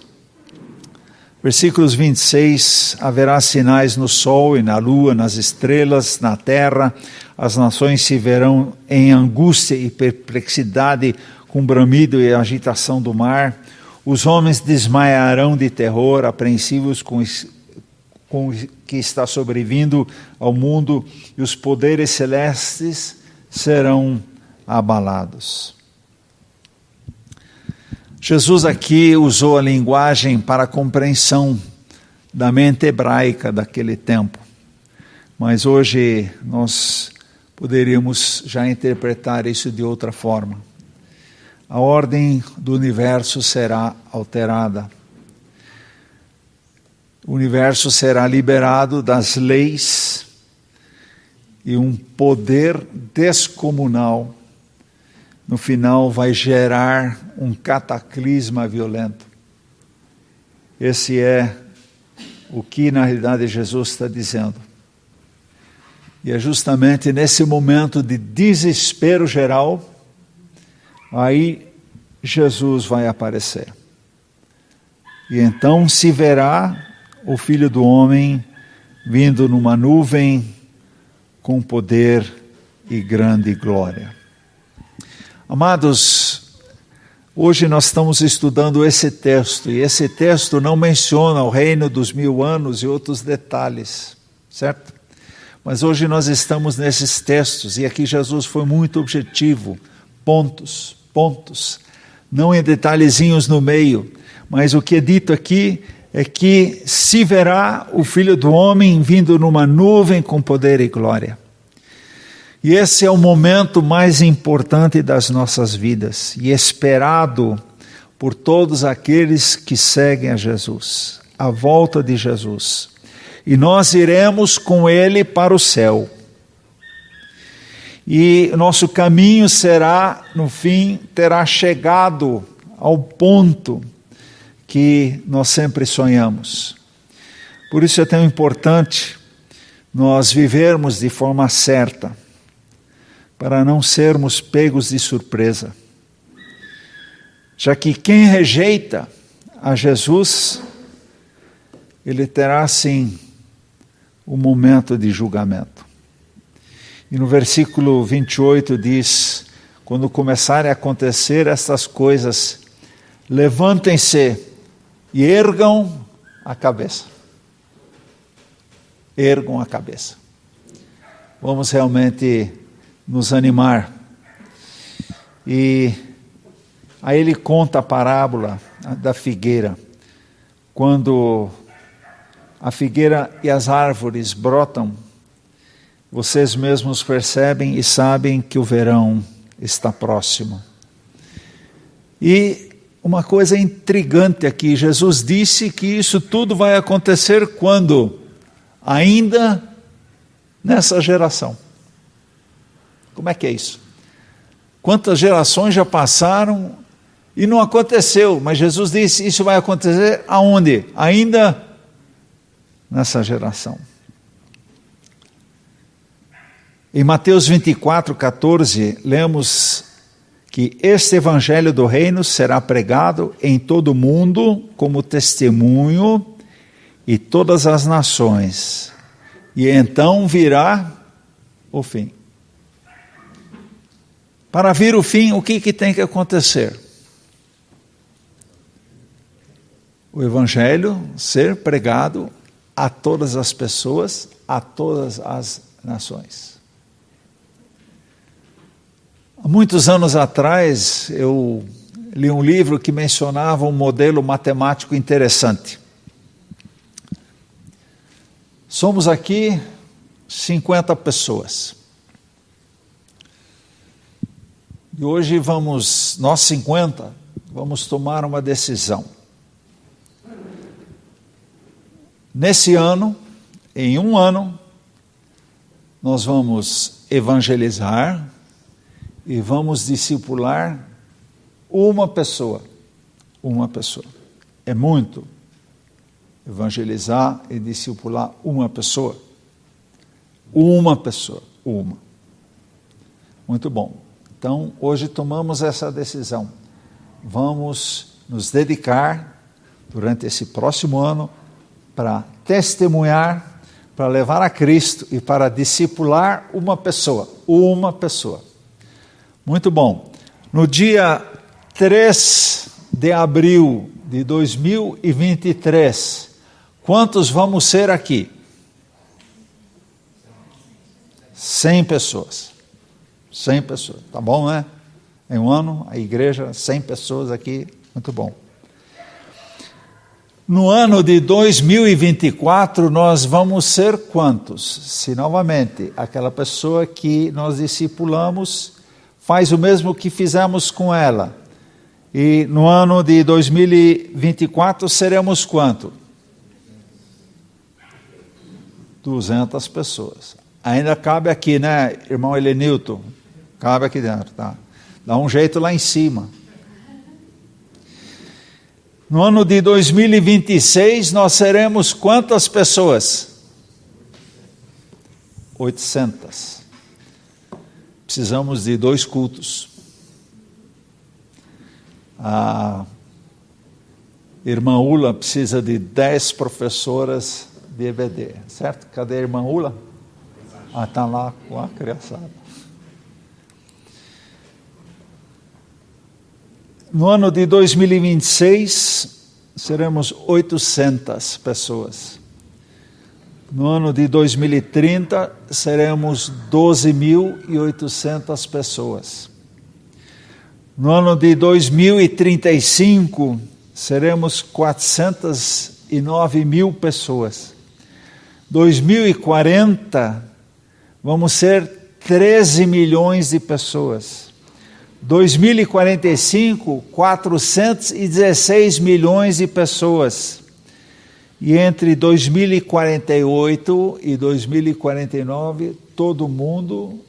Versículos 26, haverá sinais no sol e na lua, nas estrelas, na terra, as nações se verão em angústia e perplexidade, com bramido e agitação do mar, os homens desmaiarão de terror, apreensivos com o que está sobrevindo ao mundo, e os poderes celestes serão abalados. Jesus aqui usou a linguagem para a compreensão da mente hebraica daquele tempo, mas hoje nós poderíamos já interpretar isso de outra forma. A ordem do universo será alterada. O universo será liberado das leis e um poder descomunal, no final, vai gerar um cataclisma violento. Esse é o que, na realidade, Jesus está dizendo. E é justamente nesse momento de desespero geral, aí Jesus vai aparecer. E então se verá o Filho do Homem vindo numa nuvem com poder e grande glória. Amados, Hoje nós estamos estudando esse texto, e esse texto não menciona o reino dos 1000 anos e outros detalhes, certo? Mas hoje nós estamos nesses textos, e aqui Jesus foi muito objetivo, pontos, não em detalhezinhos no meio, mas o que é dito aqui é que se verá o Filho do Homem vindo numa nuvem com poder e glória. E esse é o momento mais importante das nossas vidas, e esperado por todos aqueles que seguem a Jesus, a volta de Jesus. E nós iremos com Ele para o céu. E nosso caminho será, no fim, terá chegado ao ponto que nós sempre sonhamos. Por isso é tão importante nós vivermos de forma certa, para não sermos pegos de surpresa. Já que quem rejeita a Jesus, ele terá sim um momento de julgamento. E no versículo 28 diz, quando começarem a acontecer estas coisas, levantem-se e ergam a cabeça. Ergam a cabeça. Vamos realmente nos animar. E aí ele conta a parábola da figueira. Quando a figueira e as árvores brotam, vocês mesmos percebem e sabem que o verão está próximo. E uma coisa intrigante aqui, Jesus disse que isso tudo vai acontecer quando? Ainda nessa geração. Como é que é isso? Quantas gerações já passaram e não aconteceu, mas Jesus disse, isso vai acontecer aonde? Ainda nessa geração. Em Mateus 24:14, lemos que este evangelho do reino será pregado em todo o mundo como testemunho e todas as nações. E então virá o fim. Para vir o fim, o que tem que acontecer? O evangelho ser pregado a todas as pessoas, a todas as nações. Há muitos anos atrás, eu li um livro que mencionava um modelo matemático interessante. Somos aqui 50 pessoas. E hoje nós 50, vamos tomar uma decisão. Nesse ano, em um ano, nós vamos evangelizar e vamos discipular uma pessoa. Uma pessoa. É muito evangelizar e discipular uma pessoa. Uma pessoa. Uma. Muito bom. Então, hoje tomamos essa decisão. Vamos nos dedicar, durante esse próximo ano, para testemunhar, para levar a Cristo e para discipular uma pessoa. Uma pessoa. Muito bom. No dia 3 de abril de 2023, quantos vamos ser aqui? 100 pessoas. 100 pessoas, tá bom, né? Em um ano, a igreja, 100 pessoas aqui, muito bom. No ano de 2024, nós vamos ser quantos? Se novamente, aquela pessoa que nós discipulamos faz o mesmo que fizemos com ela. E no ano de 2024, seremos quanto? 200 pessoas. Ainda cabe aqui, né, irmão Helenilton? Cabe aqui dentro, tá? Dá um jeito lá em cima. No ano de 2026, nós seremos quantas pessoas? 800. Precisamos de 2 cultos. A irmã Ula precisa de 10 professoras de EBD, certo? Cadê a irmã Ula? Está lá com a criançada. No ano de 2026, seremos 800 pessoas. No ano de 2030, seremos 12.800 pessoas. No ano de 2035, seremos 409 mil pessoas. 2040, vamos ser 13 milhões de pessoas. 2045, 416 milhões de pessoas. E entre 2048 e 2049, todo mundo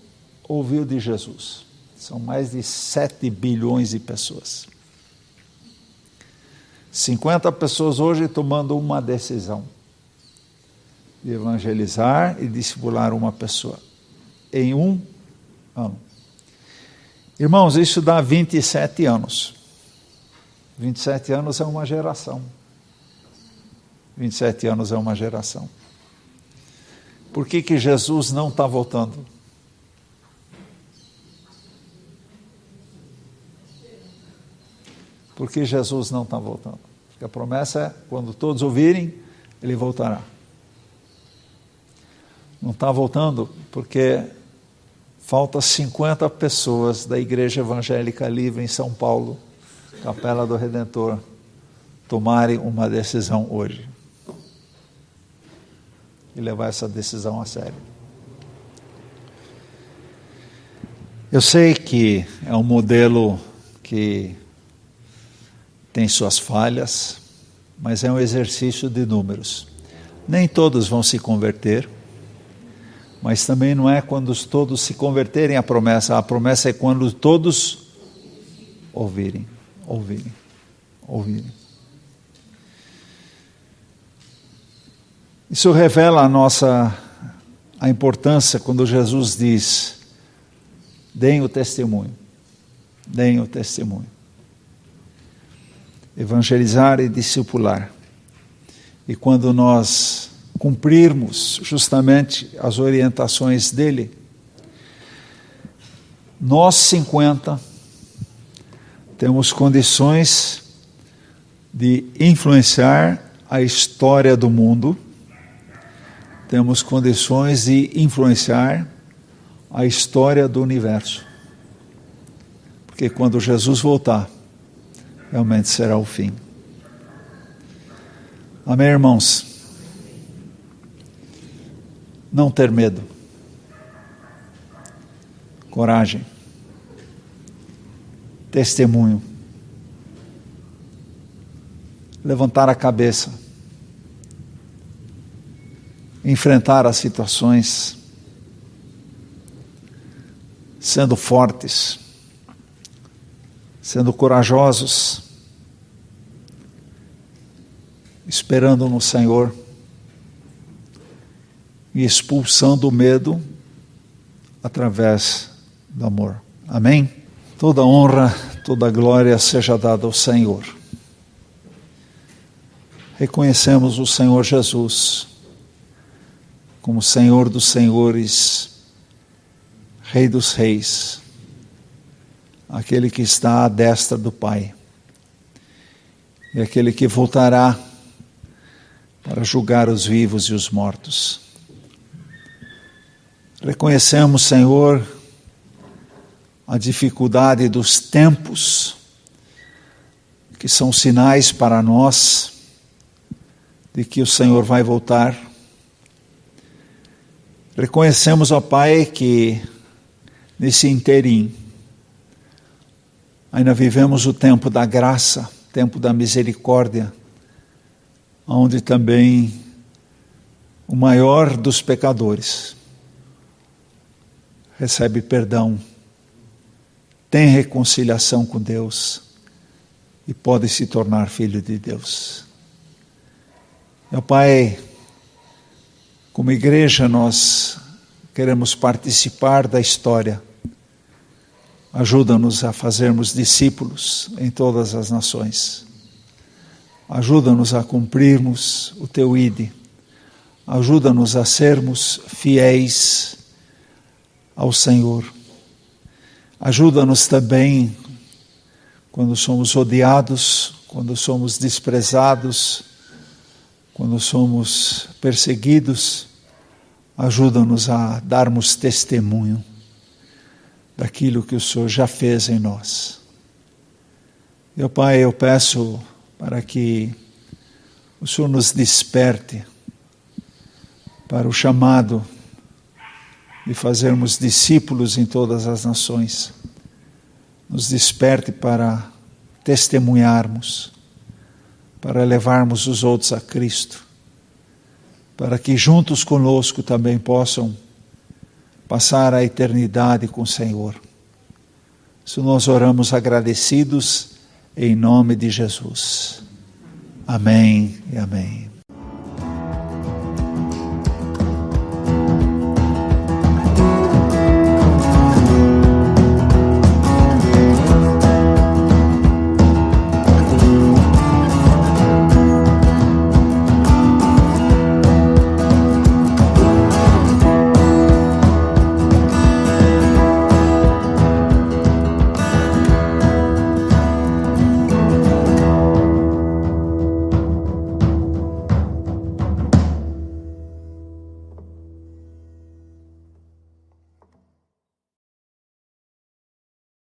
ouviu de Jesus. São mais de 7 bilhões de pessoas. 50 pessoas hoje tomando uma decisão de evangelizar e discipular uma pessoa em um ano. Irmãos, isso dá 27 anos. 27 anos é uma geração. 27 anos é uma geração. Por que Jesus não está voltando? Por que Jesus não está voltando? Porque a promessa é, quando todos ouvirem, ele voltará. Não está voltando porque falta 50 pessoas da Igreja Evangélica Livre em São Paulo, Capela do Redentor, tomarem uma decisão hoje. E levar essa decisão a sério. Eu sei que é um modelo que tem suas falhas, mas é um exercício de números. Nem todos vão se converter, mas também não é quando todos se converterem a promessa é quando todos ouvirem. Isso revela a importância quando Jesus diz, deem o testemunho. Evangelizar e discipular. E quando nós cumprirmos justamente as orientações dele, nós 50 temos condições de influenciar a história do mundo, temos condições de influenciar a história do universo. Porque quando Jesus voltar, realmente será o fim. Amém, irmãos? Não ter medo. Coragem. Testemunho. Levantar a cabeça. Enfrentar as situações. Sendo fortes. Sendo corajosos. Esperando no Senhor. E expulsando o medo através do amor. Amém? Toda honra, toda glória seja dada ao Senhor. Reconhecemos o Senhor Jesus como Senhor dos senhores, Rei dos reis, aquele que está à destra do Pai, e aquele que voltará para julgar os vivos e os mortos. Reconhecemos, Senhor, a dificuldade dos tempos, que são sinais para nós de que o Senhor vai voltar. Reconhecemos, ó Pai, que nesse interim ainda vivemos o tempo da graça, tempo da misericórdia, onde também o maior dos pecadores recebe perdão, tem reconciliação com Deus e pode se tornar filho de Deus. Meu Pai, como igreja nós queremos participar da história. Ajuda-nos a fazermos discípulos em todas as nações. Ajuda-nos a cumprirmos o Teu ID. Ajuda-nos a sermos fiéis ao Senhor. Ajuda-nos também quando somos odiados, quando somos desprezados, quando somos perseguidos, ajuda-nos a darmos testemunho daquilo que o Senhor já fez em nós. Meu Pai, eu peço para que o Senhor nos desperte para o chamado de fazermos discípulos em todas as nações. Nos desperte para testemunharmos, para levarmos os outros a Cristo, para que juntos conosco também possam passar a eternidade com o Senhor. Isso nós oramos agradecidos em nome de Jesus. Amém e amém.